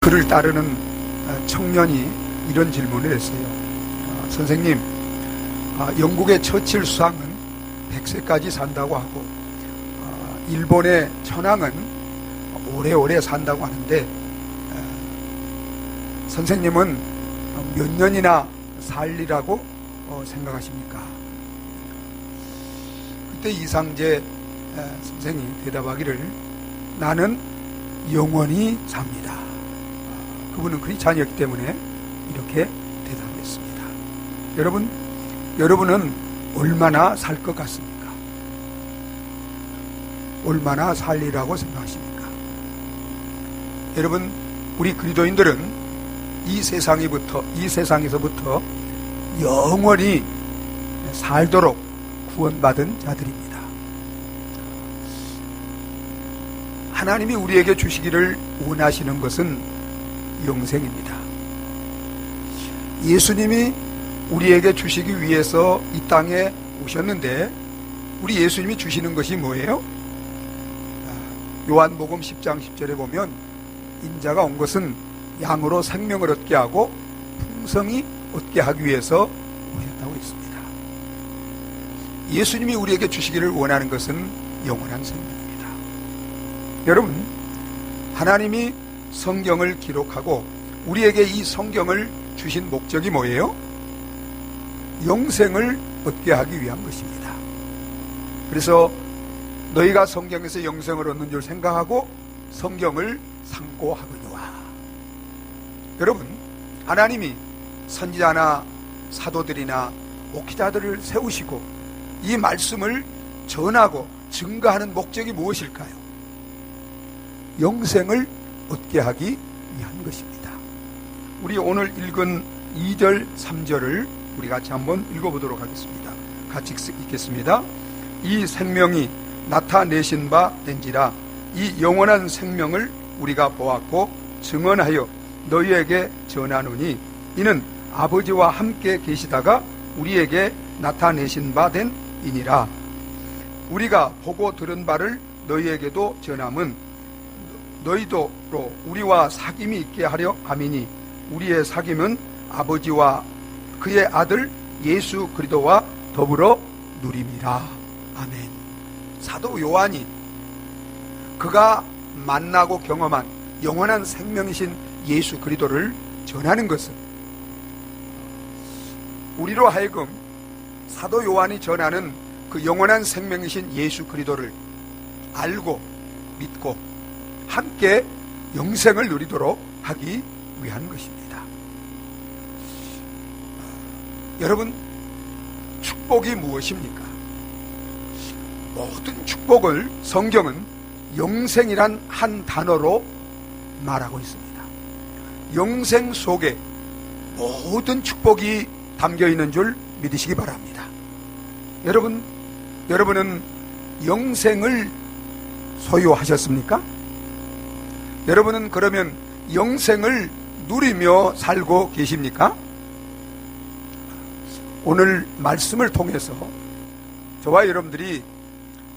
그를 따르는 청년이 이런 질문을 했어요. 선생님, 영국의 처칠 수상은 100세까지 산다고 하고 일본의 천황은 오래오래 산다고 하는데 선생님은 몇 년이나 살리라고 생각하십니까? 그때 이상재 선생이 대답하기를 나는 영원히 삽니다. 그분은 크리스찬이었기 때문에 이렇게 대답했습니다. 여러분은 얼마나 살 것 같습니까? 얼마나 살리라고 생각하십니까? 여러분, 우리 그리스도인들은 이 세상에서부터 영원히 살도록 구원받은 자들입니다. 하나님이 우리에게 주시기를 원하시는 것은 영생입니다. 예수님이 우리에게 주시기 위해서 이 땅에 오셨는데 우리 예수님이 주시는 것이 뭐예요? 요한복음 10장 10절에 보면 인자가 온 것은 양으로 생명을 얻게 하고 풍성히 얻게 하기 위해서 오셨다고 했습니다. 예수님이 우리에게 주시기를 원하는 것은 영원한 생명입니다. 여러분, 하나님이 성경을 기록하고 우리에게 이 성경을 주신 목적이 뭐예요? 영생을 얻게 하기 위한 것입니다. 그래서 너희가 성경에서 영생을 얻는 줄 생각하고 성경을 상고하거니와. 여러분, 하나님이 선지자나 사도들이나 목회자들을 세우시고 이 말씀을 전하고 증거하는 목적이 무엇일까요? 영생을 얻게 하기 위한 것입니다. 우리 오늘 읽은 2절 3절을 우리 같이 한번 읽어보도록 하겠습니다. 같이 읽겠습니다. 이 생명이 나타내신 바 된지라. 이 영원한 생명을 우리가 보았고 증언하여 너희에게 전하노니 이는 아버지와 함께 계시다가 우리에게 나타내신 바 된 이니라. 우리가 보고 들은 바를 너희에게도 전함은 너희도로 우리와 사귐이 있게 하려 함이니 우리의 사귐은 아버지와 그의 아들 예수 그리스도와 더불어 누림이라. 아멘. 사도 요한이 그가 만나고 경험한 영원한 생명이신 예수 그리스도를 전하는 것은 우리로 하여금 사도 요한이 전하는 그 영원한 생명이신 예수 그리스도를 알고 믿고 함께 영생을 누리도록 하기 위한 것입니다. 여러분, 축복이 무엇입니까? 모든 축복을 성경은 영생이란 한 단어로 말하고 있습니다. 영생 속에 모든 축복이 담겨 있는 줄 믿으시기 바랍니다. 여러분은 영생을 소유하셨습니까? 여러분은 그러면 영생을 누리며 살고 계십니까? 오늘 말씀을 통해서 저와 여러분들이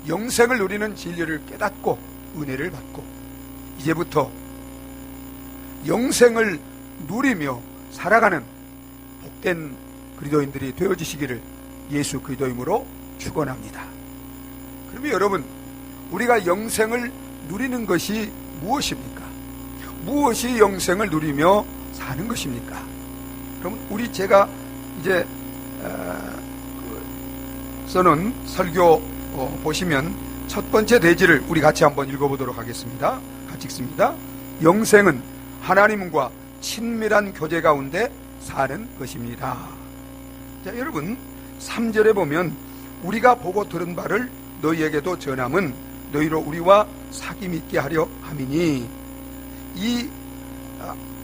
영생을 누리는 진리를 깨닫고 은혜를 받고 이제부터 영생을 누리며 살아가는 복된 그리스도인들이 되어지시기를 예수 그리스도 이름으로 축원합니다. 그러면 여러분, 우리가 영생을 누리는 것이 무엇입니까? 무엇이 영생을 누리며 사는 것입니까? 그럼 제가 이제 써놓은 설교 보시면 첫 번째 대지를 우리 같이 한번 읽어보도록 하겠습니다. 같이 읽습니다. 영생은 하나님과 친밀한 교제 가운데 사는 것입니다. 자, 여러분, 3절에 보면 우리가 보고 들은 바를 너희에게도 전함은 너희로 우리와 사귐 있게 하려 함이니 이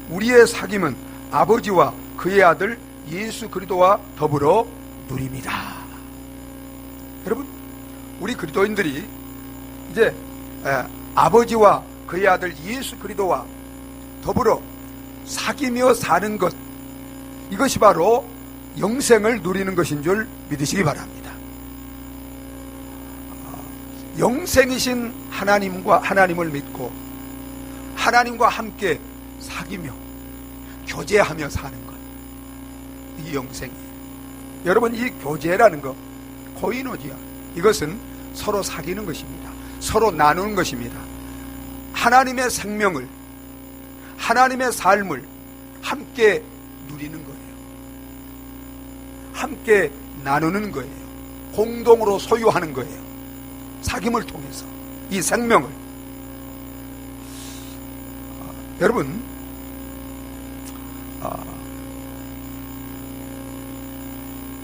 우리의 사귐은 아버지와 그의 아들 예수 그리스도와 더불어 누립니다. 여러분, 우리 그리스도인들이 이제 아버지와 그의 아들 예수 그리스도와 더불어 사귀며 사는 것, 이것이 바로 영생을 누리는 것인 줄 믿으시기 바랍니다. 영생이신 하나님을 믿고 하나님과 함께 사귀며 교제하며 사는 것, 이 영생이에요. 여러분, 이 교제라는 것, 코이노지아, 이것은 서로 사귀는 것입니다. 서로 나누는 것입니다. 하나님의 생명을, 하나님의 삶을 함께 누리는 거예요. 함께 나누는 거예요. 공동으로 소유하는 거예요. 사귐을 통해서 이 생명을. 여러분,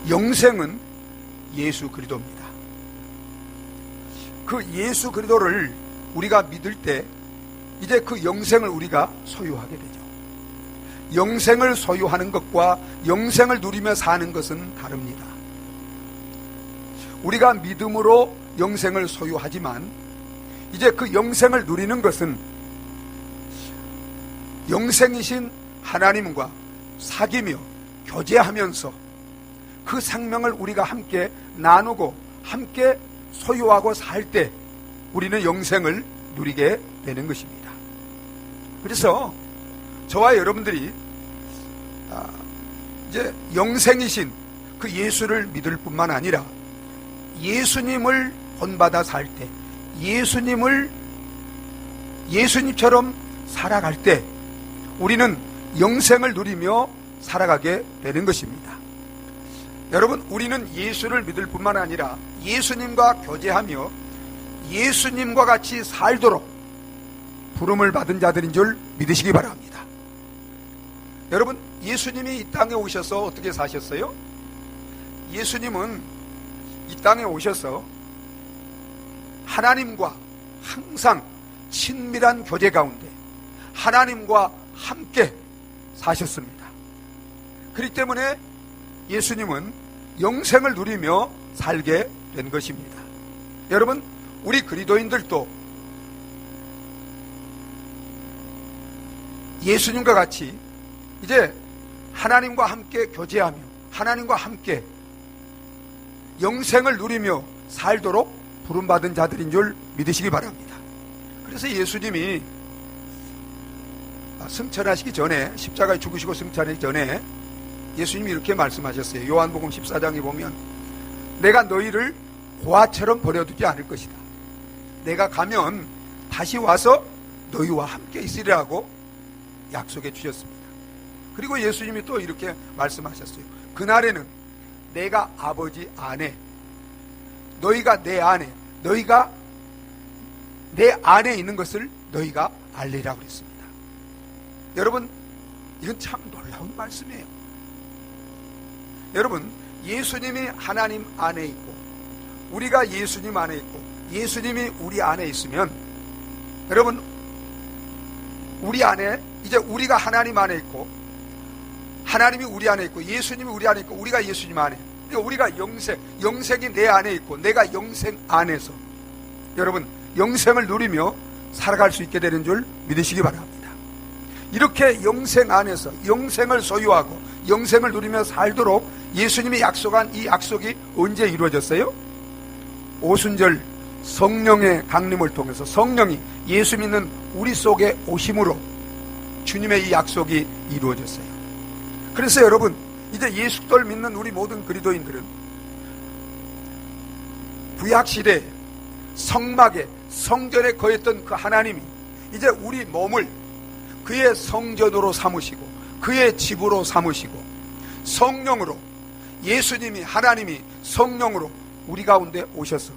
영생은 예수 그리스도입니다. 그 예수 그리스도를 우리가 믿을 때 이제 그 영생을 우리가 소유하게 되죠. 영생을 소유하는 것과 영생을 누리며 사는 것은 다릅니다. 우리가 믿음으로 영생을 소유하지만 이제 그 영생을 누리는 것은 영생이신 하나님과 사귀며 교제하면서 그 생명을 우리가 함께 나누고 함께 소유하고 살 때 우리는 영생을 누리게 되는 것입니다. 그래서 저와 여러분들이 이제 영생이신 그 예수를 믿을 뿐만 아니라 예수님을 본받아 살 때, 예수님처럼 살아갈 때 우리는 영생을 누리며 살아가게 되는 것입니다. 여러분, 우리는 예수를 믿을 뿐만 아니라 예수님과 교제하며 예수님과 같이 살도록 부름을 받은 자들인 줄 믿으시기 바랍니다. 여러분, 예수님이 이 땅에 오셔서 어떻게 사셨어요? 예수님은 이 땅에 오셔서 하나님과 항상 친밀한 교제 가운데 하나님과 함께 사셨습니다. 그렇기 때문에 예수님은 영생을 누리며 살게 된 것입니다. 여러분, 우리 그리스도인들도 예수님과 같이 이제 하나님과 함께 교제하며 하나님과 함께 영생을 누리며 살도록 부름받은 자들인 줄 믿으시기 바랍니다. 그래서 예수님이 승천하시기 전에, 십자가에 죽으시고 승천하기 전에 예수님이 이렇게 말씀하셨어요. 요한복음 14장에 보면 내가 너희를 고아처럼 버려두지 않을 것이다. 내가 가면 다시 와서 너희와 함께 있으리라고 약속해 주셨습니다. 그리고 예수님이 또 이렇게 말씀하셨어요. 그날에는 내가 아버지 안에, 너희가 내 안에, 너희가 내 안에 있는 것을 너희가 알리라고 그랬습니다. 여러분, 이건 참 놀라운 말씀이에요. 여러분, 예수님이 하나님 안에 있고 우리가 예수님 안에 있고 예수님이 우리 안에 있으면, 여러분, 우리 안에 이제 우리가 하나님 안에 있고 하나님이 우리 안에 있고 예수님이 우리 안에 있고 우리가 예수님 안에, 그러니까 우리가 영생이 내 안에 있고 내가 영생 안에서 여러분 영생을 누리며 살아갈 수 있게 되는 줄 믿으시기 바랍니다. 이렇게 영생 안에서 영생을 소유하고 영생을 누리며 살도록 예수님이 약속한 이 약속이 언제 이루어졌어요? 오순절 성령의 강림을 통해서 성령이 예수 믿는 우리 속에 오심으로 주님의 이 약속이 이루어졌어요. 그래서 여러분, 이제 예수를 믿는 우리 모든 그리스도인들은 구약시대에 성막에 성전에 거했던 그 하나님이 이제 우리 몸을 그의 성전으로 삼으시고 그의 집으로 삼으시고 성령으로, 예수님이 하나님이 성령으로 우리 가운데 오셔서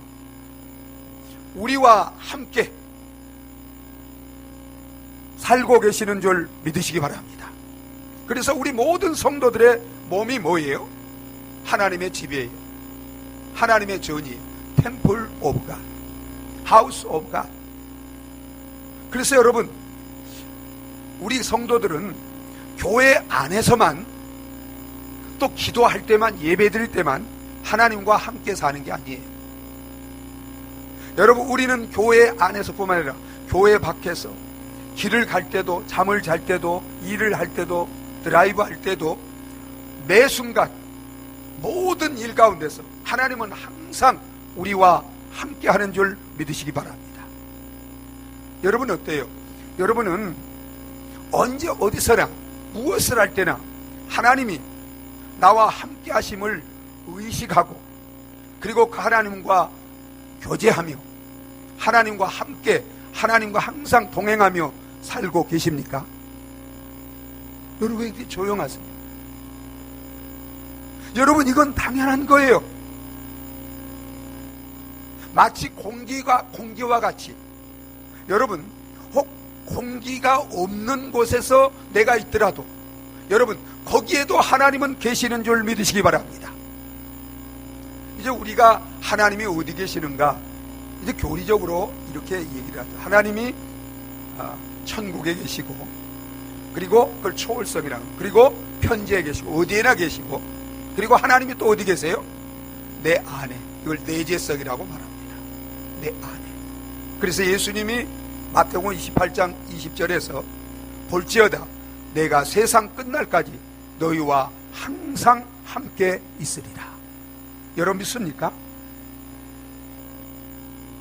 우리와 함께 살고 계시는 줄 믿으시기 바랍니다. 그래서 우리 모든 성도들의 몸이 뭐예요? 하나님의 집이에요. 하나님의 전이에요. 템플 오브 갓, 하우스 오브 갓. 그래서 여러분, 우리 성도들은 교회 안에서만, 또 기도할 때만, 예배 드릴 때만 하나님과 함께 사는 게 아니에요. 여러분, 우리는 교회 안에서뿐만 아니라 교회 밖에서 길을 갈 때도, 잠을 잘 때도, 일을 할 때도, 드라이브 할 때도 매 순간 모든 일 가운데서 하나님은 항상 우리와 함께 하는 줄 믿으시기 바랍니다. 여러분 어때요? 여러분은 언제 어디서나 무엇을 할 때나 하나님이 나와 함께 하심을 의식하고 그리고 그 하나님과 교제하며 하나님과 함께 하나님과 항상 동행하며 살고 계십니까? 여러분 왜 이렇게 조용하세요? 여러분 이건 당연한 거예요. 마치 공기와 같이 여러분 혹 공기가 없는 곳에서 내가 있더라도 여러분 거기에도 하나님은 계시는 줄 믿으시기 바랍니다. 이제 우리가 하나님이 어디 계시는가 이제 교리적으로 이렇게 얘기를 하죠. 하나님이 천국에 계시고 그리고 그걸 초월성이라고 그리고 편지에 계시고 어디에나 계시고 그리고 하나님이 또 어디 계세요? 내 안에. 이걸 내재성이라고 말합니다. 내 안에. 그래서 예수님이 마태복음 28장 20절에서 볼지어다 내가 세상 끝날까지 너희와 항상 함께 있으리라. 여러분 믿습니까?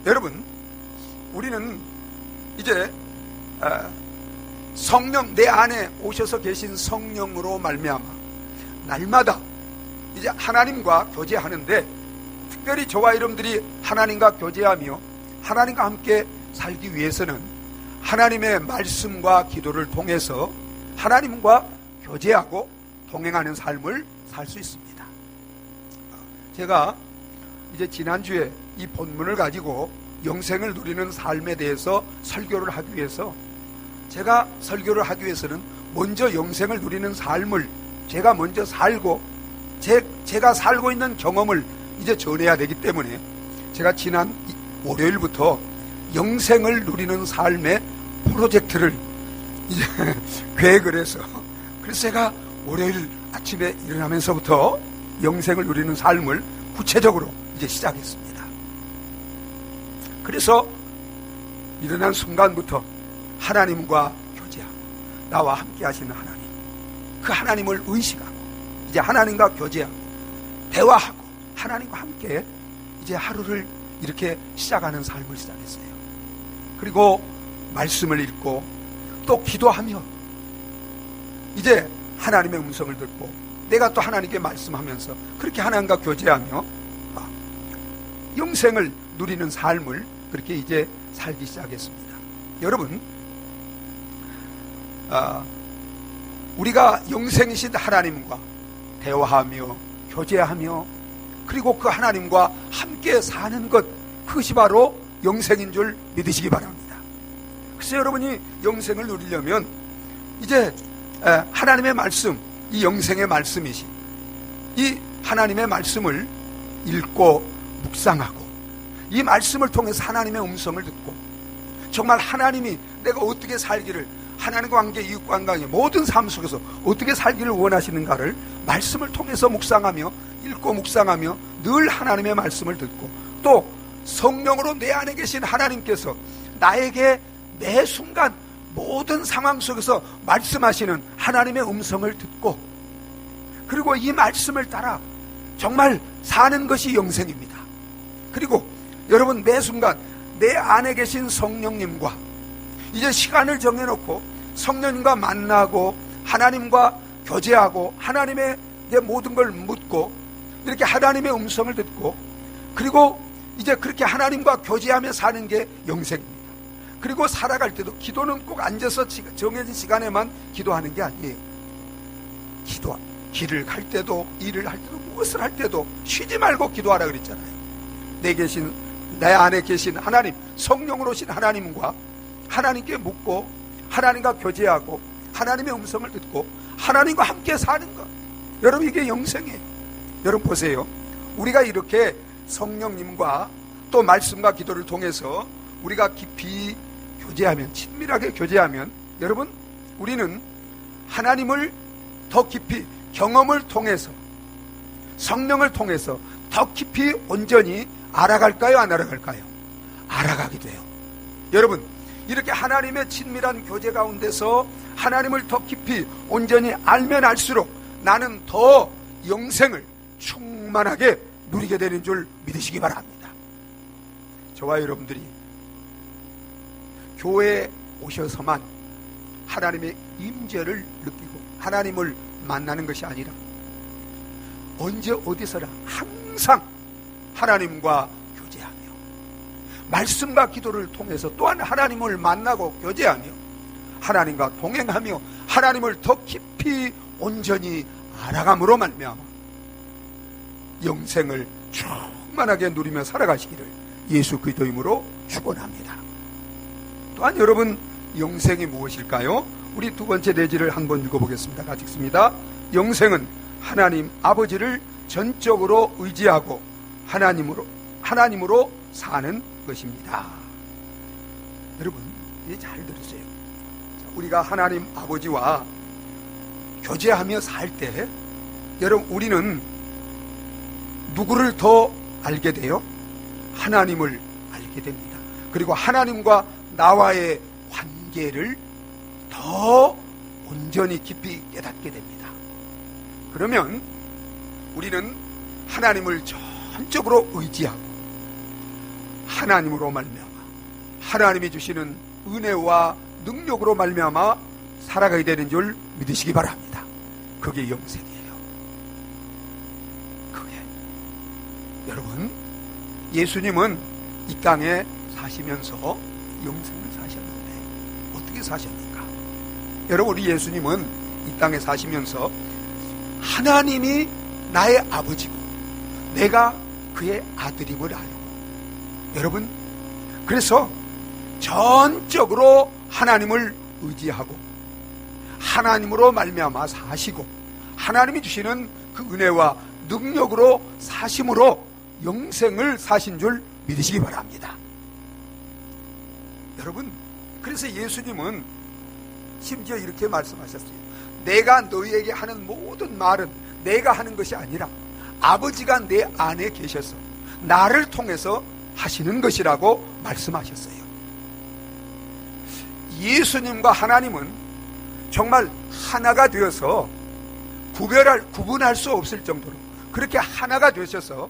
여러분 우리는 이제 성령 내 안에 오셔서 계신 성령으로 말미암아 날마다 이제 하나님과 교제하는데 특별히 저와 여러분들이 하나님과 교제하며 하나님과 함께 살기 위해서는 하나님의 말씀과 기도를 통해서 하나님과 교제하고 동행하는 삶을 살 수 있습니다. 제가 이제 지난주에 이 본문을 가지고 영생을 누리는 삶에 대해서 설교를 하기 위해서 제가 설교를 하기 위해서는 먼저 영생을 누리는 삶을 제가 먼저 살고 제가 살고 있는 경험을 이제 전해야 되기 때문에 제가 지난 월요일부터 영생을 누리는 삶의 프로젝트를 이제 계획을 해서 그래서 제가 월요일 아침에 일어나면서부터 영생을 누리는 삶을 구체적으로 이제 시작했습니다. 그래서 일어난 순간부터 하나님과 교제하고 나와 함께 하시는 하나님 그 하나님을 의식하고 이제 하나님과 교제하고 대화하고 하나님과 함께 이제 하루를 이렇게 시작하는 삶을 시작했어요. 그리고 말씀을 읽고 또 기도하며 이제 하나님의 음성을 듣고 내가 또 하나님께 말씀하면서 그렇게 하나님과 교제하며 영생을 누리는 삶을 그렇게 이제 살기 시작했습니다. 여러분 우리가 영생이신 하나님과 대화하며 교제하며 그리고 그 하나님과 함께 사는 것 그것이 바로 영생인 줄 믿으시기 바랍니다. 그래서 여러분이 영생을 누리려면 이제 하나님의 말씀 이 영생의 말씀이시 이 하나님의 말씀을 읽고 묵상하고 이 말씀을 통해서 하나님의 음성을 듣고 정말 하나님이 내가 어떻게 살기를 하나님과 관계, 이웃과 관계 모든 삶 속에서 어떻게 살기를 원하시는가를 말씀을 통해서 묵상하며 읽고 묵상하며 늘 하나님의 말씀을 듣고 또 성령으로 내 안에 계신 하나님께서 나에게 매 순간 모든 상황 속에서 말씀하시는 하나님의 음성을 듣고 그리고 이 말씀을 따라 정말 사는 것이 영생입니다. 그리고 여러분 매 순간 내 안에 계신 성령님과 이제 시간을 정해놓고 성령님과 만나고 하나님과 교제하고 하나님의 모든 걸 묻고 이렇게 하나님의 음성을 듣고 그리고 이제 그렇게 하나님과 교제하며 사는 게 영생입니다. 그리고 살아갈 때도 기도는 꼭 앉아서 정해진 시간에만 기도하는 게 아니에요. 길을 갈 때도 일을 할 때도 무엇을 할 때도 쉬지 말고 기도하라 그랬잖아요. 내 안에 계신 하나님 성령으로 오신 하나님과 하나님께 묻고 하나님과 교제하고 하나님의 음성을 듣고 하나님과 함께 사는 것 여러분 이게 영생이에요. 여러분 보세요. 우리가 이렇게 성령님과 또 말씀과 기도를 통해서 우리가 깊이 교제하면 친밀하게 교제하면 여러분 우리는 하나님을 더 깊이 경험을 통해서 성령을 통해서 더 깊이 온전히 알아갈까요? 안 알아갈까요? 알아가게 돼요. 여러분 이렇게 하나님의 친밀한 교제 가운데서 하나님을 더 깊이 온전히 알면 알수록 나는 더 영생을 충만하게 누리게 되는 줄 믿으시기 바랍니다. 저와 여러분들이 교회에 오셔서만 하나님의 임재를 느끼고 하나님을 만나는 것이 아니라 언제 어디서나 항상 하나님과 교제하며 말씀과 기도를 통해서 또한 하나님을 만나고 교제하며 하나님과 동행하며 하나님을 더 깊이 온전히 알아감으로 말미암아 영생을 충만하게 누리며 살아가시기를 예수 그리스도 이름으로 축원합니다. 또한 여러분, 영생이 무엇일까요? 우리 두 번째 내지를 한번 읽어보겠습니다. 같이 읽습니다. 영생은 하나님 아버지를 전적으로 의지하고 하나님으로 사는 것입니다. 여러분, 이제 잘 들으세요. 우리가 하나님 아버지와 교제하며 살 때 여러분, 우리는 누구를 더 알게 돼요? 하나님을 알게 됩니다. 그리고 하나님과 나와의 관계를 더 온전히 깊이 깨닫게 됩니다. 그러면 우리는 하나님을 전적으로 의지하고 하나님으로 말미암아 하나님이 주시는 은혜와 능력으로 말미암아 살아가게 되는 줄 믿으시기 바랍니다. 그게 영생이에요. 여러분, 예수님은 이 땅에 사시면서 영생을 사셨는데 어떻게 사셨는가? 여러분, 우리 예수님은 이 땅에 사시면서 하나님이 나의 아버지고 내가 그의 아들임을 알고, 여러분, 그래서 전적으로 하나님을 의지하고 하나님으로 말미암아 사시고 하나님이 주시는 그 은혜와 능력으로 사심으로 영생을 사신 줄 믿으시기 바랍니다. 여러분, 그래서 예수님은 심지어 이렇게 말씀하셨어요. 내가 너희에게 하는 모든 말은 내가 하는 것이 아니라 아버지가 내 안에 계셔서 나를 통해서 하시는 것이라고 말씀하셨어요. 예수님과 하나님은 정말 하나가 되어서 구분할 수 없을 정도로 그렇게 하나가 되셔서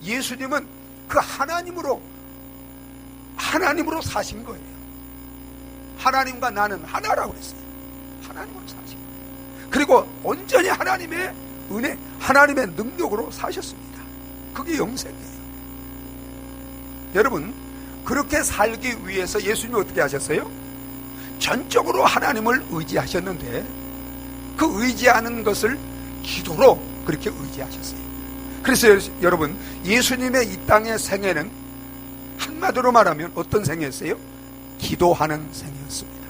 예수님은 그 하나님으로 사신 거예요. 하나님과 나는 하나라고 그랬어요. 하나님으로 사신 거예요. 그리고 온전히 하나님의 은혜, 하나님의 능력으로 사셨습니다. 그게 영생이에요. 여러분, 그렇게 살기 위해서 예수님이 어떻게 하셨어요? 전적으로 하나님을 의지하셨는데 그 의지하는 것을 기도로 그렇게 의지하셨어요. 그래서 여러분, 예수님의 이 땅의 생애는 한마디로 말하면 어떤 생애였어요? 기도하는 생애였습니다.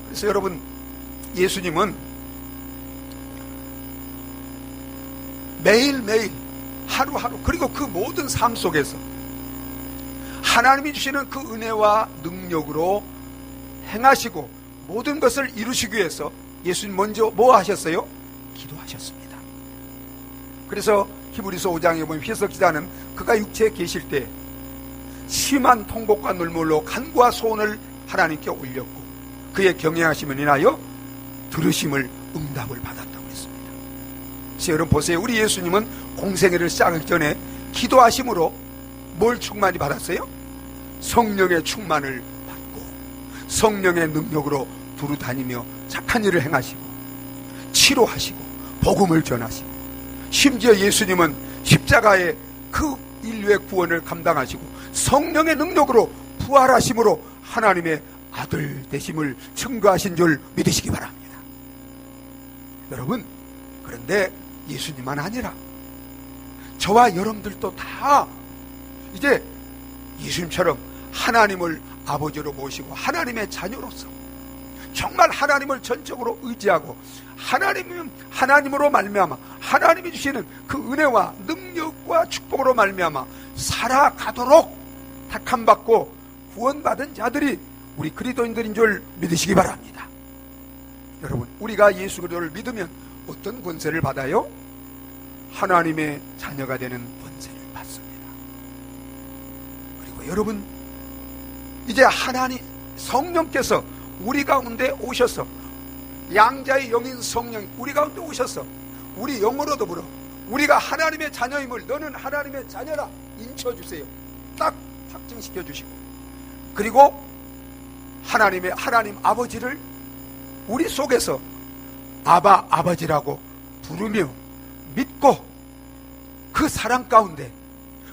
그래서 여러분, 예수님은 매일매일 하루하루 그리고 그 모든 삶 속에서 하나님이 주시는 그 은혜와 능력으로 행하시고 모든 것을 이루시기 위해서 예수님 먼저 뭐 하셨어요? 기도하셨습니다. 그래서 히브리서 5장에 보면 히브리서 기자는 그가 육체에 계실 때 심한 통곡과 눈물로 간구와 소원을 하나님께 올렸고 그의 경외하심을 인하여 들으심을 응답을 받았다고 했습니다. 그래서 여러분 보세요. 우리 예수님은 공생애를 시작하기 전에 기도하심으로 뭘 충만히 받았어요? 성령의 충만을 받고 성령의 능력으로 두루 다니며 착한 일을 행하시고 치료하시고 복음을 전하시고 심지어 예수님은 십자가의 그 인류의 구원을 감당하시고 성령의 능력으로 부활하심으로 하나님의 아들 되심을 증거하신 줄 믿으시기 바랍니다. 여러분, 그런데 예수님만 아니라 저와 여러분들도 다 이제 예수님처럼 하나님을 아버지로 모시고 하나님의 자녀로서 정말 하나님을 전적으로 의지하고 하나님으로 말미암아 하나님이 주시는 그 은혜와 능력과 축복으로 말미암아 살아가도록 택함받고 구원받은 자들이 우리 그리스도인들인 줄 믿으시기 바랍니다. 여러분, 우리가 예수 그리스도를 믿으면 어떤 권세를 받아요? 하나님의 자녀가 되는 권세를 받습니다. 그리고 여러분, 이제 하나님 성령께서 우리 가운데 오셔서 양자의 영인 성령 우리 가운데 오셔서 우리 영으로 더불어 우리가 하나님의 자녀임을 너는 하나님의 자녀라 인쳐주세요. 딱 확증시켜 주시고 그리고 하나님 아버지를 우리 속에서 아바 아버지라고 부르며 믿고 그 사랑 가운데,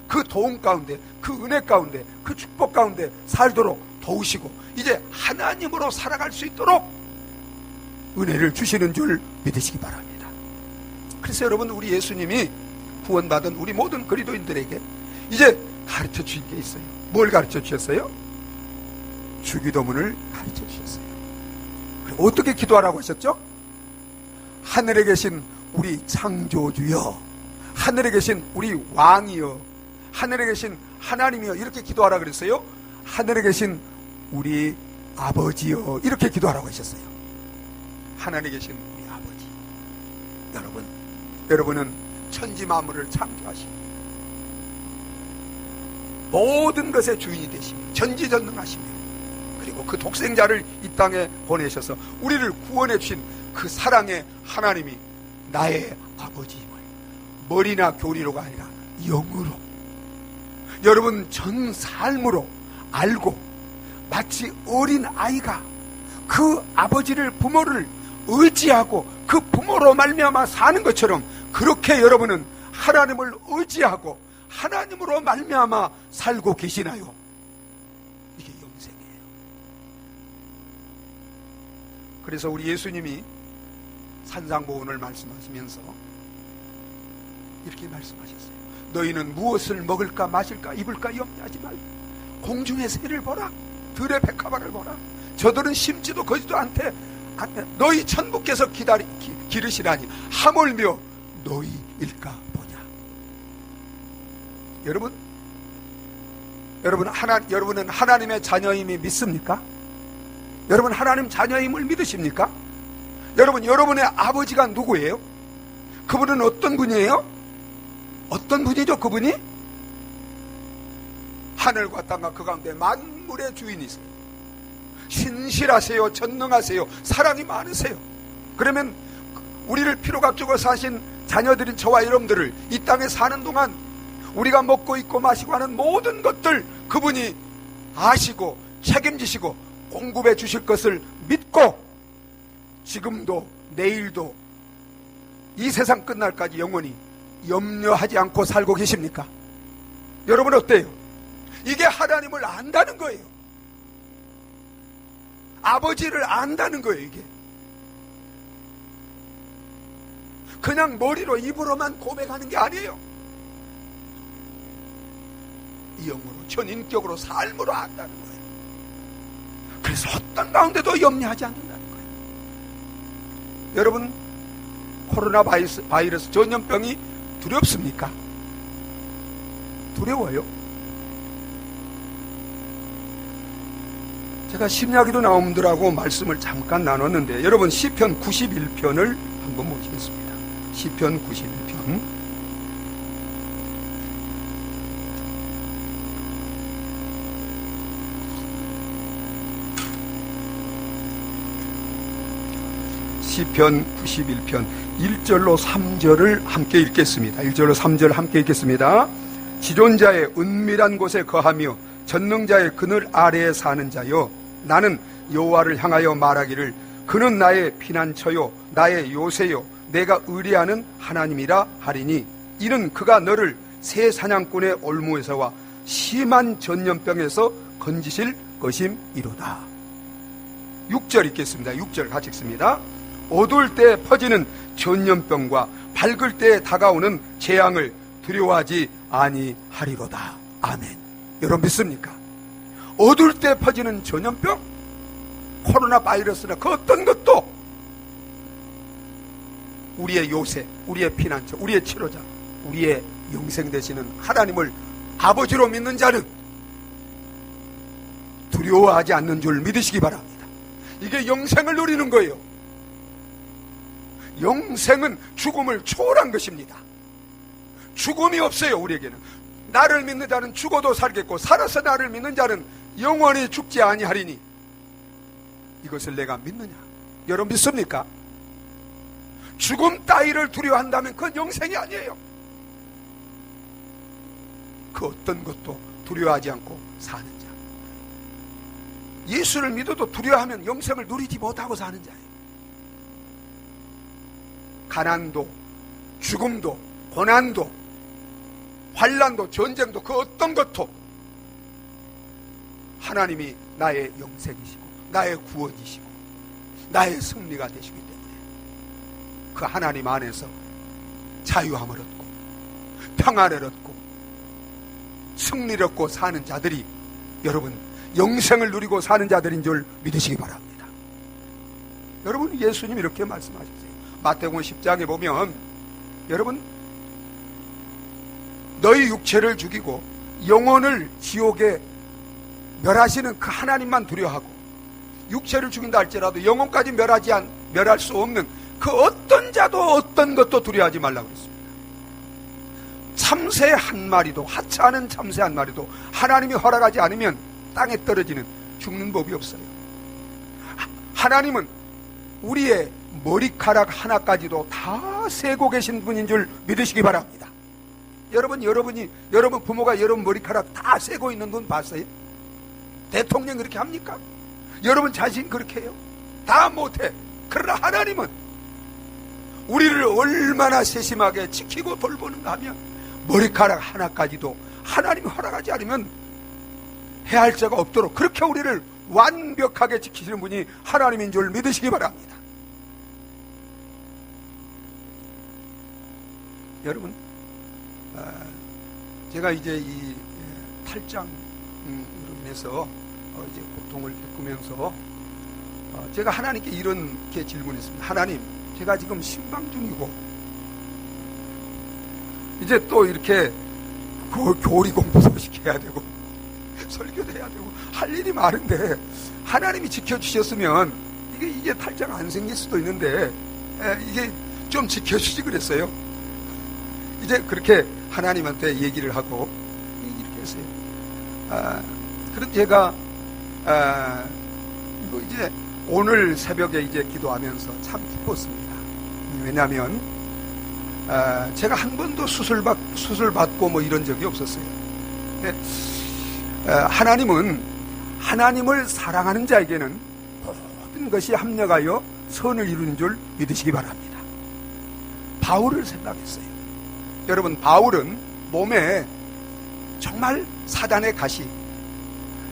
그 도움 가운데, 그 은혜 가운데, 그 축복 가운데 살도록 도우시고 이제 하나님으로 살아갈 수 있도록 은혜를 주시는 줄 믿으시기 바랍니다. 그래서 여러분, 우리 예수님이 구원받은 우리 모든 그리스도인들에게 이제 가르쳐 주신 게 있어요. 뭘 가르쳐 주셨어요? 주기도문을 가르쳐 주셨어요. 그리고 어떻게 기도하라고 하셨죠? 하늘에 계신 우리 창조주여, 하늘에 계신 우리 왕이여, 하늘에 계신 하나님이여, 이렇게 기도하라 그랬어요. 하늘에 계신 우리 아버지여, 이렇게 기도하라고 하셨어요. 하늘에 계신 우리 아버지. 여러분은 천지 만물을 창조하시고 모든 것의 주인이 되시며 전지전능하시며, 그리고 그 독생자를 이 땅에 보내셔서 우리를 구원해 주신 그 사랑의 하나님이 나의 아버지임을 머리나 교리로가 아니라 영으로, 여러분 전 삶으로 알고 마치 어린 아이가 그 아버지를, 부모를 의지하고 그 부모로 말미암아 사는 것처럼, 그렇게 여러분은 하나님을 의지하고 하나님으로 말미암아 살고 계시나요? 이게 영생이에요. 그래서 우리 예수님이 산상보훈을 말씀하시면서 이렇게 말씀하셨어요. 너희는 무엇을 먹을까 마실까 입을까 염려하지 말고 공중의 새를 보라, 들의 백합화를 보라. 저들은 심지도 거지도 않되 너희 천부께서 기르시라니 하물며 너희일까 보냐. 여러분은 하나님의 자녀임이 믿습니까? 여러분 하나님 자녀임을 믿으십니까? 여러분의 아버지가 누구예요? 그분은 어떤 분이에요? 어떤 분이죠? 그분이 하늘과 땅과 그 가운데 만물의 주인이세요. 신실하세요, 전능하세요, 사랑이 많으세요. 그러면 우리를 피로각적으로 사신 자녀들인 저와 여러분들을 이 땅에 사는 동안 우리가 먹고 입고 마시고 하는 모든 것들 그분이 아시고 책임지시고 공급해 주실 것을 믿고 지금도 내일도 이 세상 끝날까지 영원히 염려하지 않고 살고 계십니까? 여러분 어때요? 이게 하나님을 안다는 거예요. 아버지를 안다는 거예요. 이게 그냥 머리로 입으로만 고백하는 게 아니에요. 영으로 전인격으로 삶으로 안다는 거예요. 그래서 어떤 가운데도 염려하지 않는다는 거예요. 여러분 코로나 바이러스 전염병이 두렵습니까? 두려워요? 제가 심야기도 나옴들하고 말씀을 잠깐 나눴는데 여러분 시편 91편을 한번 보시겠습니다. 시편 91편 시편 91편 1절로 3절을 함께 읽겠습니다. 1절로 3절 함께 읽겠습니다. 지존자의 은밀한 곳에 거하며 전능자의 그늘 아래에 사는 자여, 나는 여호와를 향하여 말하기를 그는 나의 피난처요 나의 요새요 내가 의뢰하는 하나님이라 하리니, 이는 그가 너를 새 사냥꾼의 올무에서와 심한 전염병에서 건지실 것임이로다. 6절 읽겠습니다. 6절 같이 읽습니다. 어두울 때 퍼지는 전염병과 밝을 때 다가오는 재앙을 두려워하지 아니하리로다. 아멘. 여러분 믿습니까? 어두울 때 퍼지는 전염병, 코로나 바이러스나 그 어떤 것도 우리의 요새, 우리의 피난처, 우리의 치료자, 우리의 영생 되시는 하나님을 아버지로 믿는 자는 두려워하지 않는 줄 믿으시기 바랍니다. 이게 영생을 누리는 거예요. 영생은 죽음을 초월한 것입니다. 죽음이 없어요. 우리에게는 나를 믿는 자는 죽어도 살겠고 살아서 나를 믿는 자는 영원히 죽지 아니하리니, 이것을 내가 믿느냐? 여러분 믿습니까? 죽음 따위를 두려워한다면 그건 영생이 아니에요. 그 어떤 것도 두려워하지 않고 사는 자, 예수를 믿어도 두려워하면 영생을 누리지 못하고 사는 자예요. 가난도, 죽음도, 고난도, 환난도, 전쟁도, 그 어떤 것도 하나님이 나의 영생이시고 나의 구원이시고 나의 승리가 되시기 때문에 그 하나님 안에서 자유함을 얻고 평안을 얻고 승리를 얻고 사는 자들이, 여러분, 영생을 누리고 사는 자들인 줄 믿으시기 바랍니다. 여러분, 예수님 이렇게 말씀하셨어요. 마태복음 10장에 보면, 여러분, 너희 육체를 죽이고 영혼을 지옥에 멸하시는 그 하나님만 두려워하고, 육체를 죽인다 할지라도 영혼까지 멸할 수 없는 그 어떤 자도 어떤 것도 두려워하지 말라고 그랬습니다. 참새 한 마리도, 하찮은 참새 한 마리도 하나님이 허락하지 않으면 땅에 떨어지는, 죽는 법이 없어요. 하나님은 우리의 머리카락 하나까지도 다 세고 계신 분인 줄 믿으시기 바랍니다. 여러분 부모가 여러분 머리카락 다 세고 있는 분 봤어요? 대통령 그렇게 합니까? 여러분 자신 그렇게 해요? 다 못해. 그러나 하나님은 우리를 얼마나 세심하게 지키고 돌보는가 하면 머리카락 하나까지도 하나님이 허락하지 않으면 해할 자가 없도록 그렇게 우리를 완벽하게 지키시는 분이 하나님인 줄 믿으시기 바랍니다. 여러분, 제가 이제 이 탈장으로 인해서 이제 고통을 겪으면서 제가 하나님께 이렇게 질문했습니다. 하나님, 제가 지금 신방 중이고 이제 또 이렇게 교리 공부도 시켜야 되고 설교도 해야 되고 할 일이 많은데 하나님이 지켜주셨으면 이게 탈장 안 생길 수도 있는데 이게 좀 지켜주지 그랬어요. 이제 그렇게 하나님한테 얘기를 하고 이렇게 했어요. 그래서 제가 이제 오늘 새벽에 이제 기도하면서 참 기뻤습니다. 왜냐하면 제가 한 번도 수술 받고 뭐 이런 적이 없었어요. 하나님은 하나님을 사랑하는 자에게는 모든 것이 합력하여 선을 이루는 줄 믿으시기 바랍니다. 바울을 생각했어요. 여러분, 바울은 몸에 정말 사단의 가시,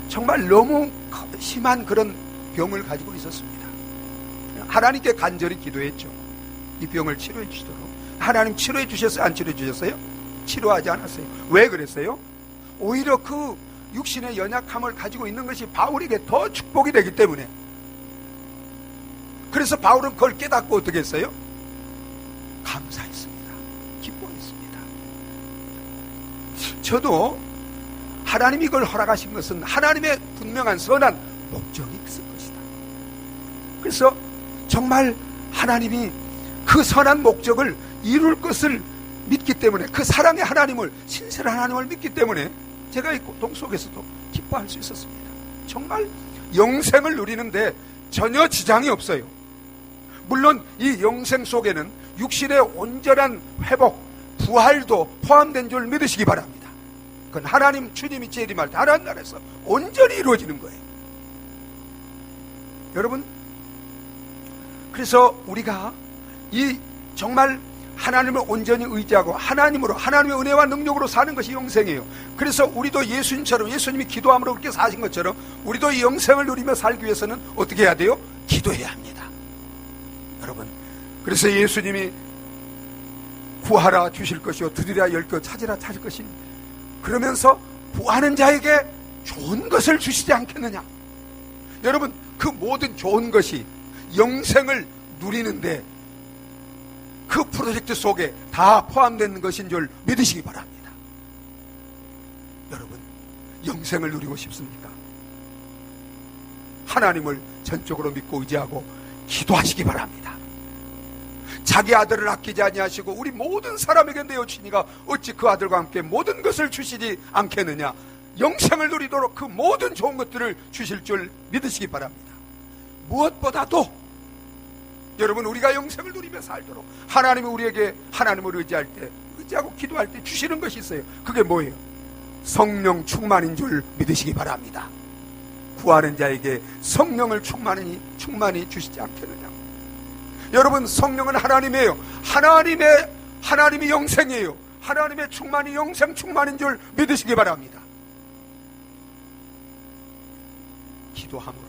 정말 너무 심한 그런 병을 가지고 있었습니다. 하나님께 간절히 기도했죠. 이 병을 치료해 주시도록. 하나님 치료해 주셨어요? 안 치료해 주셨어요? 치료하지 않았어요. 왜 그랬어요? 오히려 그 육신의 연약함을 가지고 있는 것이 바울에게 더 축복이 되기 때문에. 그래서 바울은 그걸 깨닫고 어떻게 했어요? 감사했습니다. 기뻐했습니다. 저도 하나님이 이걸 허락하신 것은 하나님의 분명한 선한 목적이 있을 것이다. 그래서 정말 하나님이 그 선한 목적을 이룰 것을 믿기 때문에, 그 사랑의 하나님을, 신실한 하나님을 믿기 때문에 제가 이 고통 속에서도 기뻐할 수 있었습니다. 정말 영생을 누리는데 전혀 지장이 없어요. 물론 이 영생 속에는 육신의 온전한 회복, 부활도 포함된 줄 믿으시기 바랍니다. 그건 하나님, 주님이 재림할 때 하나님 나라에서 온전히 이루어지는 거예요. 여러분, 그래서 우리가 이 정말 하나님을 온전히 의지하고 하나님으로, 하나님의 은혜와 능력으로 사는 것이 영생이에요. 그래서 우리도 예수님처럼, 예수님이 기도함으로 그렇게 사신 것처럼 우리도 이 영생을 누리며 살기 위해서는 어떻게 해야 돼요? 기도해야 합니다. 여러분, 그래서 예수님이 구하라 주실 것이요, 두드리라 열 것, 찾으라 찾을 것이, 그러면서 구하는 자에게 좋은 것을 주시지 않겠느냐. 여러분, 그 모든 좋은 것이 영생을 누리는데 그 프로젝트 속에 다 포함되는 것인 줄 믿으시기 바랍니다. 여러분, 영생을 누리고 싶습니까? 하나님을 전적으로 믿고 의지하고 기도하시기 바랍니다. 자기 아들을 아끼지 아니하시고 우리 모든 사람에게 내어주시니가 어찌 그 아들과 함께 모든 것을 주시지 않겠느냐. 영생을 누리도록 그 모든 좋은 것들을 주실 줄 믿으시기 바랍니다. 무엇보다도 여러분, 우리가 영생을 누리며 살도록 하나님이 우리에게 하나님을 의지할 때, 의지하고 기도할 때 주시는 것이 있어요. 그게 뭐예요? 성령 충만인 줄 믿으시기 바랍니다. 구하는 자에게 성령을 충만히 주시지 않겠느냐. 여러분, 성령은 하나님이에요. 하나님이 영생이에요. 하나님의 충만이 영생 충만인 줄 믿으시기 바랍니다. 기도함으로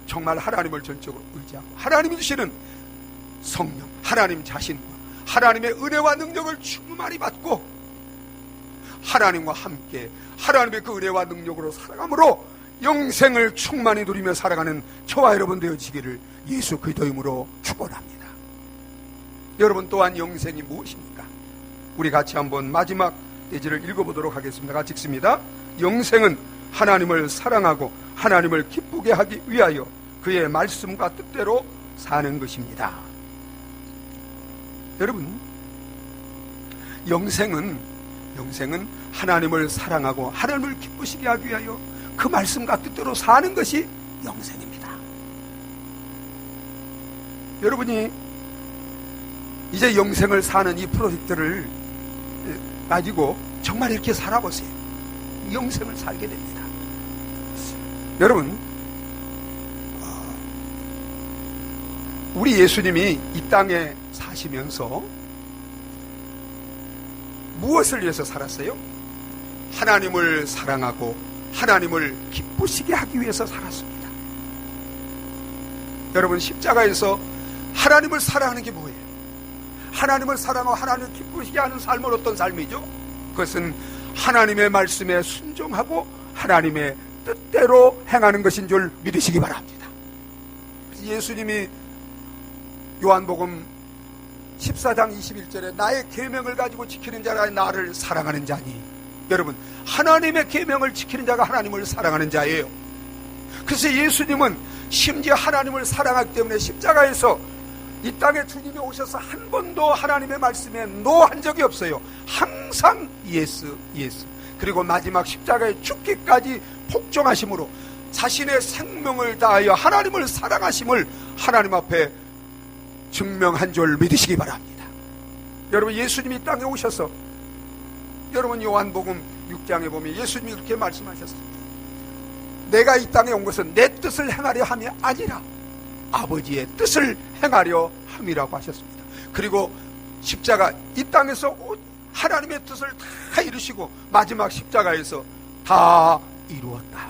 정말 하나님을 전적으로 의지하고 하나님이 주시는 성령, 하나님 자신과 하나님의 은혜와 능력을 충만히 받고 하나님과 함께 하나님의 그 은혜와 능력으로 살아감으로 영생을 충만히 누리며 살아가는 저와 여러분 되어지기를 예수 그리스도 이름으로 축원합니다. 여러분, 또한 영생이 무엇입니까? 우리 같이 한번 마지막 대지를 읽어보도록 하겠습니다. 같이 읽습니다. 영생은 하나님을 사랑하고 하나님을 기쁘게 하기 위하여 그의 말씀과 뜻대로 사는 것입니다. 여러분, 영생은 하나님을 사랑하고 하나님을 기쁘시게 하기 위하여 그 말씀과 뜻대로 사는 것이 영생입니다. 여러분이 이제 영생을 사는 이 프로젝트를 가지고 정말 이렇게 살아보세요. 영생을 살게 됩니다. 여러분, 우리 예수님이 이 땅에 사시면서 무엇을 위해서 살았어요? 하나님을 사랑하고 하나님을 기쁘시게 하기 위해서 살았습니다. 여러분, 십자가에서 하나님을 사랑하는 게 뭐예요? 하나님을 사랑하고 하나님을 기쁘시게 하는 삶은 어떤 삶이죠? 그것은 하나님의 말씀에 순종하고 하나님의 뜻대로 행하는 것인 줄 믿으시기 바랍니다. 예수님이 요한복음 14장 21절에 나의 계명을 가지고 지키는 자가 나를 사랑하는 자니, 여러분, 하나님의 계명을 지키는 자가 하나님을 사랑하는 자예요. 그래서 예수님은 심지어 하나님을 사랑하기 때문에 십자가에서 이 땅에 주님이 오셔서 한 번도 하나님의 말씀에 노 한 적이 없어요. 항상 예스. 그리고 마지막 십자가에 죽기까지 복종하심으로 자신의 생명을 다하여 하나님을 사랑하심을 하나님 앞에 증명한 줄 믿으시기 바랍니다. 여러분, 예수님이 이 땅에 오셔서, 여러분, 요한복음 6장에 보면 예수님이 그렇게 말씀하셨습니다. 내가 이 땅에 온 것은 내 뜻을 행하려 함이 아니라 아버지의 뜻을 행하려 함이라고 하셨습니다. 그리고 십자가, 이 땅에서 하나님의 뜻을 다 이루시고 마지막 십자가에서 다 이루었다.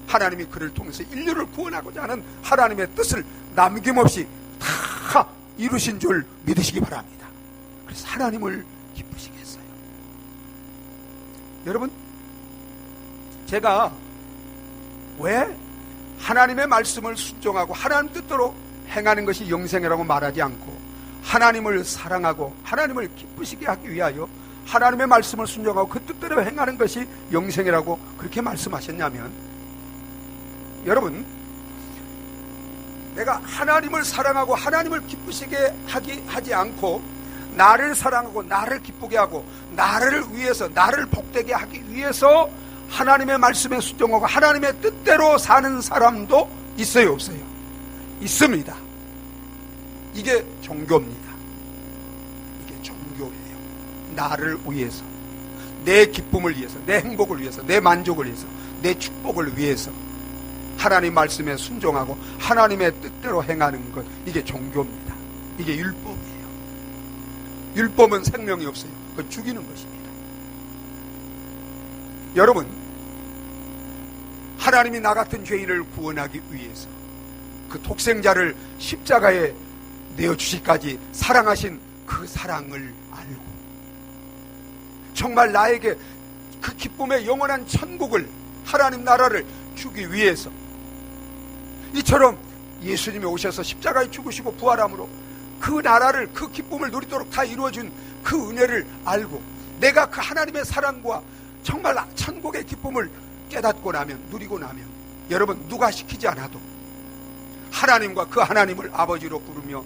하나님이 그를 통해서 인류를 구원하고자 하는 하나님의 뜻을 남김없이 다 이루신 줄 믿으시기 바랍니다. 그래서 하나님을 기쁘시게 했어요. 여러분, 제가 왜 하나님의 말씀을 순종하고 하나님 뜻대로 행하는 것이 영생이라고 말하지 않고 하나님을 사랑하고 하나님을 기쁘시게 하기 위하여 하나님의 말씀을 순종하고 그 뜻대로 행하는 것이 영생이라고 그렇게 말씀하셨냐면, 여러분, 내가 하나님을 사랑하고 하나님을 기쁘시게 하지 않고 나를 사랑하고 나를 기쁘게 하고 나를 위해서, 나를 복되게 하기 위해서 하나님의 말씀에 순종하고 하나님의 뜻대로 사는 사람도 있어요, 없어요? 있습니다. 이게 종교입니다. 이게 종교예요. 나를 위해서, 내 기쁨을 위해서, 내 행복을 위해서, 내 만족을 위해서, 내 축복을 위해서 하나님 말씀에 순종하고 하나님의 뜻대로 행하는 것, 이게 종교입니다. 이게 율법이에요. 율법은 생명이 없어요. 그건 죽이는 것입니다. 여러분, 하나님이 나 같은 죄인을 구원하기 위해서 그 독생자를 십자가에 내어주시기까지 사랑하신 그 사랑을 알고 정말 나에게 그 기쁨의 영원한 천국을, 하나님 나라를 주기 위해서 이처럼 예수님이 오셔서 십자가에 죽으시고 부활함으로 그 나라를, 그 기쁨을 누리도록 다 이루어준 그 은혜를 알고 내가 그 하나님의 사랑과 정말 천국의 기쁨을 깨닫고 나면, 누리고 나면, 여러분, 누가 시키지 않아도 하나님과 그 하나님을 아버지로 부르며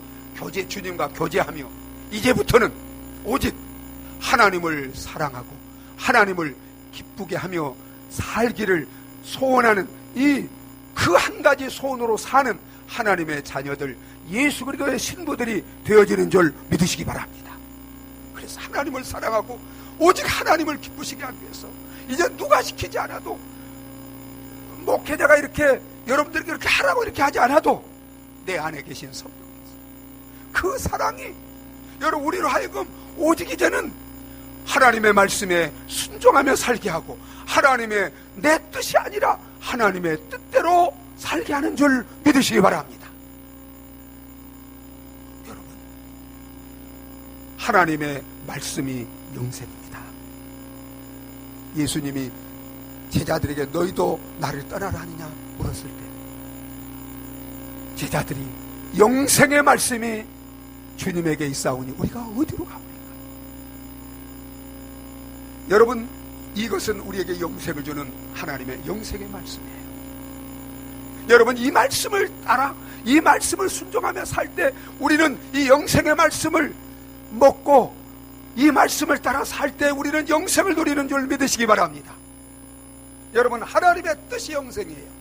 주님과 교제하며 이제부터는 오직 하나님을 사랑하고 하나님을 기쁘게 하며 살기를 소원하는 이 그 한 가지 소원으로 사는 하나님의 자녀들, 예수 그리스도의 신부들이 되어지는 줄 믿으시기 바랍니다. 그래서 하나님을 사랑하고 오직 하나님을 기쁘시게 하기 위해서 이제 누가 시키지 않아도 목회자가 이렇게 여러분들에게 이렇게 하라고 이렇게 하지 않아도 내 안에 계신 성령, 그 사랑이 여러분 우리로 하여금 오직 이제는 하나님의 말씀에 순종하며 살게 하고 하나님의 내 뜻이 아니라 하나님의 뜻대로 살게 하는 줄 믿으시기 바랍니다. 여러분, 하나님의 말씀이 영생입니다. 예수님이 제자들에게 너희도 나를 떠나라 하느냐 물었을 때 제자들이 영생의 말씀이 주님에게 있사오니 우리가 어디로 가오리까? 여러분, 이것은 우리에게 영생을 주는 하나님의 영생의 말씀이에요. 여러분, 이 말씀을 따라 이 말씀을 순종하며 살 때 우리는 이 영생의 말씀을 먹고 이 말씀을 따라 살 때 우리는 영생을 누리는 줄 믿으시기 바랍니다. 여러분, 하나님의 뜻이 영생이에요.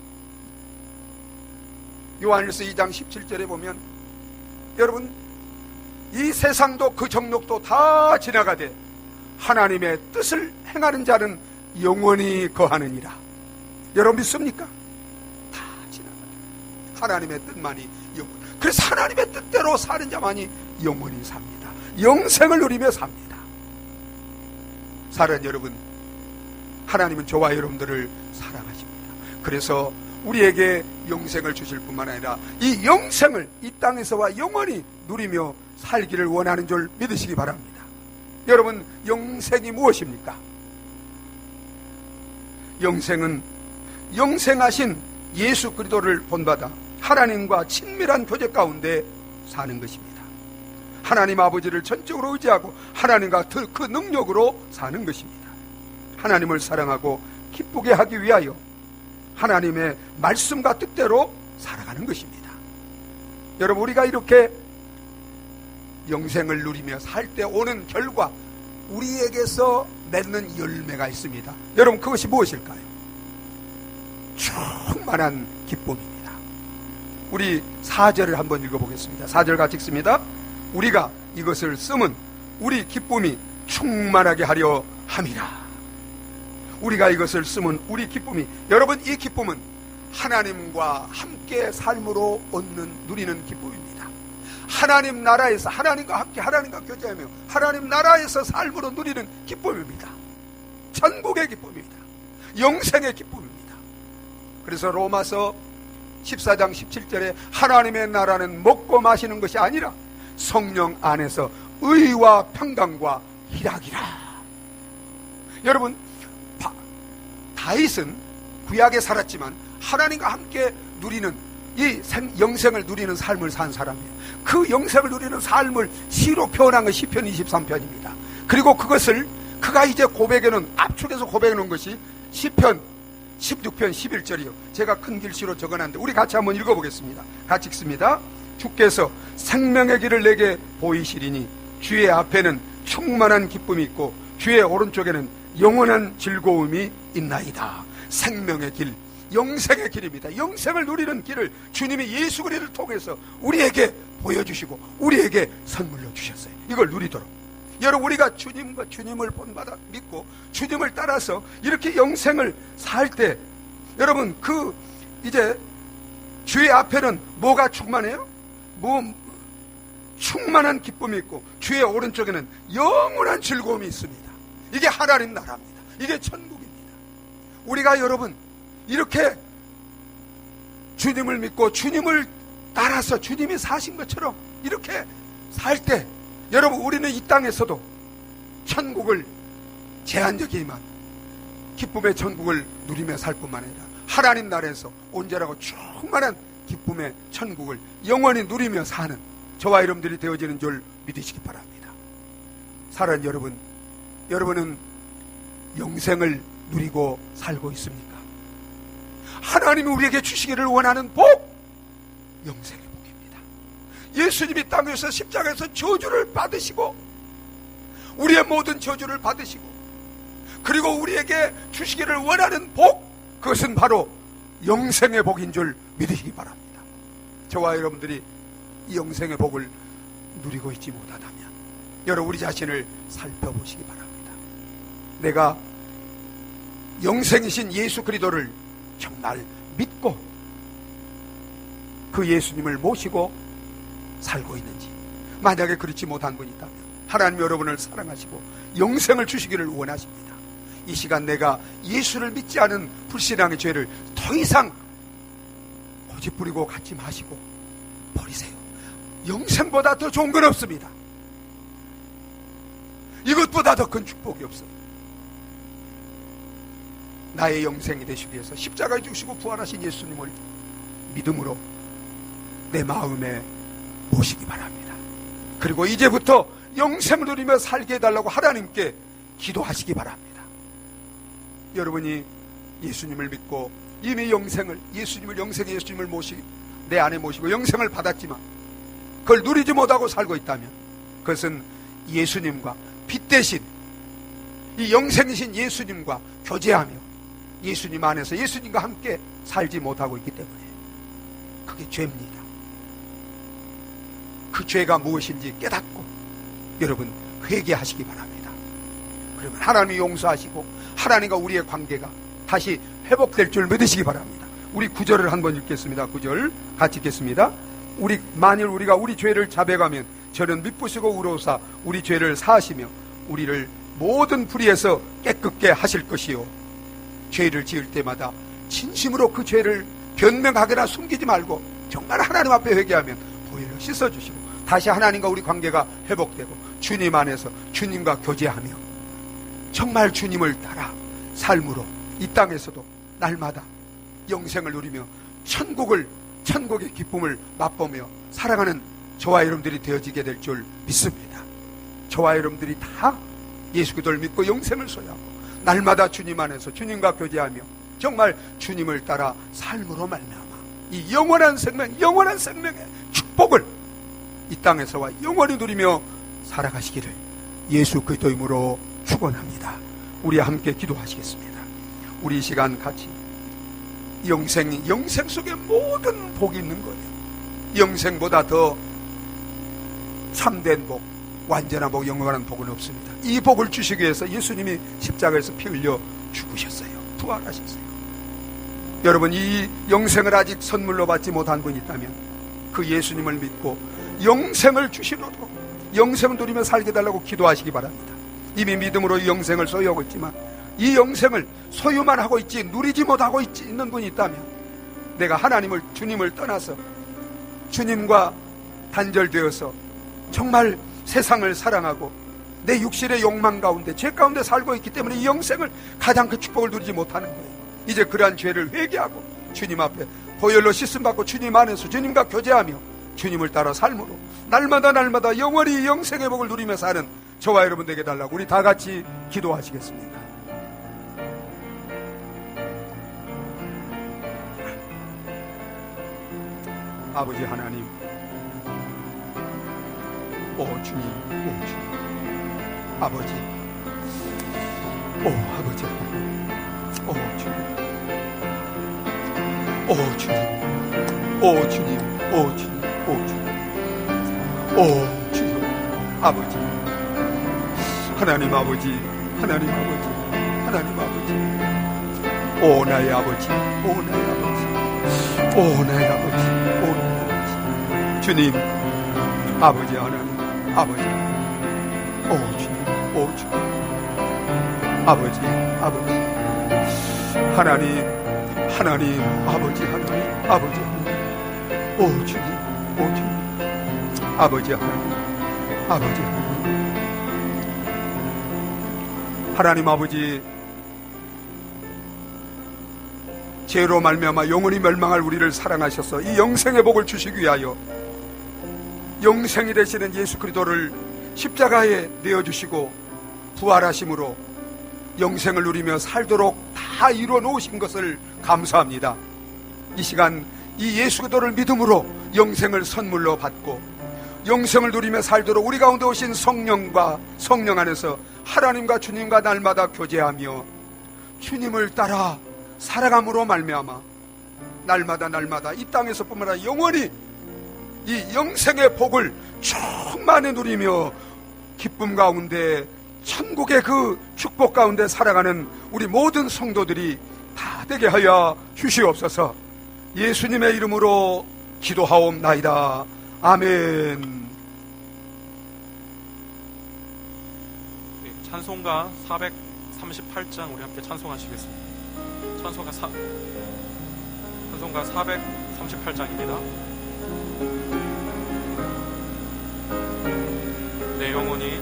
요한일서 2장 17절에 보면 여러분, 이 세상도 그 정욕도 다 지나가되 하나님의 뜻을 행하는 자는 영원히 거하느니라. 여러분 믿습니까? 다 지나가되 하나님의 뜻만이 영원. 그래서 하나님의 뜻대로 사는 자만이 영원히 삽니다. 영생을 누리며 삽니다. 사랑하는 여러분, 하나님은 저와 여러분들을 사랑하십니다. 그래서 우리에게 영생을 주실 뿐만 아니라 이 영생을 이 땅에서와 영원히 누리며 살기를 원하는 줄 믿으시기 바랍니다. 여러분, 영생이 무엇입니까? 영생은 영생하신 예수 그리스도를 본받아 하나님과 친밀한 교제 가운데 사는 것입니다. 하나님 아버지를 전적으로 의지하고 하나님과 그 능력으로 사는 것입니다. 하나님을 사랑하고 기쁘게 하기 위하여 하나님의 말씀과 뜻대로 살아가는 것입니다. 여러분, 우리가 이렇게 영생을 누리며 살 때 오는 결과, 우리에게서 맺는 열매가 있습니다. 여러분, 그것이 무엇일까요? 충만한 기쁨입니다. 우리 4절을 한번 읽어보겠습니다. 4절 같이 읽습니다. 우리가 이것을 쓰면 우리 기쁨이 충만하게 하려 함이라. 우리가 이것을 쓰면 우리 기쁨이, 여러분, 이 기쁨은 하나님과 함께 삶으로 얻는, 누리는 기쁨입니다. 하나님 나라에서 하나님과 함께 하나님과 교제하며 하나님 나라에서 삶으로 누리는 기쁨입니다. 천국의 기쁨입니다. 영생의 기쁨입니다. 그래서 로마서 14장 17절에 하나님의 나라는 먹고 마시는 것이 아니라 성령 안에서 의와 평강과 희락이라. 여러분, 다윗은 구약에 살았지만 하나님과 함께 누리는 이 영생을 누리는 삶을 산 사람이에요. 그 영생을 누리는 삶을 시로 표현한 것이 시편 23편입니다. 그리고 그것을 그가 이제 고백에는, 압축해서 고백해 놓은 것이 시편 16편 11절이요. 제가 큰 글씨로 적어놨는데 우리 같이 한번 읽어보겠습니다. 같이 읽습니다. 주께서 생명의 길을 내게 보이시리니 주의 앞에는 충만한 기쁨이 있고 주의 오른쪽에는 영원한 즐거움이 있나이다. 생명의 길, 영생의 길입니다. 영생을 누리는 길을 주님이 예수 그리스도를 통해서 우리에게 보여주시고 우리에게 선물로 주셨어요. 이걸 누리도록. 여러분, 우리가 주님을 본받아 믿고 주님을 따라서 이렇게 영생을 살 때, 여러분, 이제 주의 앞에는 뭐가 충만해요? 충만한 기쁨이 있고 주의 오른쪽에는 영원한 즐거움이 있습니다. 이게 하나님 나라입니다. 이게 천국입니다. 우리가 여러분 이렇게 주님을 믿고 주님을 따라서 주님이 사신 것처럼 이렇게 살 때, 여러분, 우리는 이 땅에서도 천국을 제한적이지만 기쁨의 천국을 누리며 살 뿐만 아니라 하나님 나라에서 온전하고 충만한 기쁨의 천국을 영원히 누리며 사는 저와 여러분들이 되어지는 줄 믿으시기 바랍니다. 사랑하는 여러분, 여러분은 영생을 누리고 살고 있습니까? 하나님이 우리에게 주시기를 원하는 복, 영생의 복입니다. 예수님이 땅에서 십자가에서 저주를 받으시고 우리의 모든 저주를 받으시고 그리고 우리에게 주시기를 원하는 복, 그것은 바로 영생의 복인 줄 믿으시기 바랍니다. 저와 여러분들이 이 영생의 복을 누리고 있지 못하다면 여러분, 우리 자신을 살펴보시기 바랍니다. 내가 영생이신 예수 그리스도를 정말 믿고 그 예수님을 모시고 살고 있는지, 만약에 그렇지 못한 분이 있다면 하나님 여러분을 사랑하시고 영생을 주시기를 원하십니다. 이 시간 내가 예수를 믿지 않은 불신앙의 죄를 더 이상 고집부리고 갖지 마시고 버리세요. 영생보다 더 좋은 건 없습니다. 이것보다 더 큰 축복이 없어요. 나의 영생이 되시기 위해서 십자가에 죽으시고 부활하신 예수님을 믿음으로 내 마음에 모시기 바랍니다. 그리고 이제부터 영생을 누리며 살게 해달라고 하나님께 기도하시기 바랍니다. 여러분이 예수님을 믿고 이미 영생의 예수님을 내 안에 모시고 영생을 받았지만 그걸 누리지 못하고 살고 있다면 그것은 예수님과 빛 대신 이 영생이신 예수님과 교제하며 예수님 안에서 예수님과 함께 살지 못하고 있기 때문에 그게 죄입니다. 그 죄가 무엇인지 깨닫고 여러분 회개하시기 바랍니다. 그러면 하나님이 용서하시고 하나님과 우리의 관계가 다시 회복될 줄 믿으시기 바랍니다. 우리 9절을 한번 읽겠습니다. 9절 같이 읽겠습니다. 만일 우리가 우리 죄를 자백하면 저는 미쁘시고 의로우사 우리 죄를 사하시며 우리를 모든 불의에서 깨끗게 하실 것이요, 죄를 지을 때마다 진심으로 그 죄를 변명하거나 숨기지 말고 정말 하나님 앞에 회개하면 보혈로 씻어주시고 다시 하나님과 우리 관계가 회복되고 주님 안에서 주님과 교제하며 정말 주님을 따라 삶으로 이 땅에서도 날마다 영생을 누리며 천국의 기쁨을 맛보며 살아가는 저와 여러분들이 되어지게 될 줄 믿습니다. 저와 여러분들이 다 예수 그리스도를 믿고 영생을 소유하고 날마다 주님 안에서 주님과 교제하며 정말 주님을 따라 삶으로 말미암아 이 영원한 생명의 축복을 이 땅에서와 영원히 누리며 살아가시기를 예수 그리스도 이름으로 축원합니다. 우리 함께 기도하시겠습니다. 우리 이 시간 같이 영생 속에 모든 복이 있는 거예요. 영생보다 더 참된 복, 완전한 복, 영원한 복은 없습니다. 이 복을 주시기 위해서 예수님이 십자가에서 피 흘려 죽으셨어요. 부활하셨어요. 여러분, 이 영생을 아직 선물로 받지 못한 분이 있다면 그 예수님을 믿고 영생을 주시도록 영생을 누리며 살게 달라고 기도하시기 바랍니다. 이미 믿음으로 이 영생을 소유하고 있지만 이 영생을 소유만 하고 있지 누리지 못하고 있는 분이 있다면 내가 주님을 떠나서 주님과 단절되어서 정말 세상을 사랑하고 내 육신의 욕망 가운데 죄 가운데 살고 있기 때문에 이 영생을 가장 큰 축복을 누리지 못하는 거예요. 이제 그러한 죄를 회개하고 주님 앞에 보혈로 씻음받고 주님 안에서 주님과 교제하며 주님을 따라 삶으로 날마다 영원히 영생의 복을 누리며 사는 저와 여러분 되게 달라고 우리 다 같이 기도하시겠습니다. 아버지 하나님, 오 주님, 아버지, 오 아버지 하나님, 오 주님, 오 주님, 오 주님, 오 주님, 오 주님, 오 주님, 아버지, 하나님 아버지, 하나님 아버지, 하나님 아버지, 오 나의 아버지, 오 나의 아버지, 오 나의 아버지, 오 나의 아버지, 주님, 아버지 하나님, 아버지, 오 주님, 오 주님, 아버지, 아버지, 하나님, 아버지, 하나님, 아버지, 오 주님, 오 주님, 아버지 하나님, 아버지 하나님, 하나님 아버지, 죄로 말미암아 영원히 멸망할 우리를 사랑하셔서 이 영생의 복을 주시기 위하여 영생이 되시는 예수 그리스도를 십자가에 내어주시고 부활하심으로 영생을 누리며 살도록 다 이루어 놓으신 것을 감사합니다. 이 시간 이 예수 그리스도를 믿음으로 영생을 선물로 받고 영생을 누리며 살도록 우리 가운데 오신 성령과 성령 안에서 하나님과 주님과 날마다 교제하며 주님을 따라 살아감으로 말미암아 날마다 이 땅에서뿐만 아니라 영원히 이 영생의 복을 충만히 누리며 기쁨 가운데 천국의 그 축복 가운데 살아가는 우리 모든 성도들이 다 되게 하여 주시옵소서. 예수님의 이름으로 기도하옵나이다. 아멘. 찬송가 438장 우리 함께 찬송하시겠습니다. 찬송가 438장입니다. 내 영혼이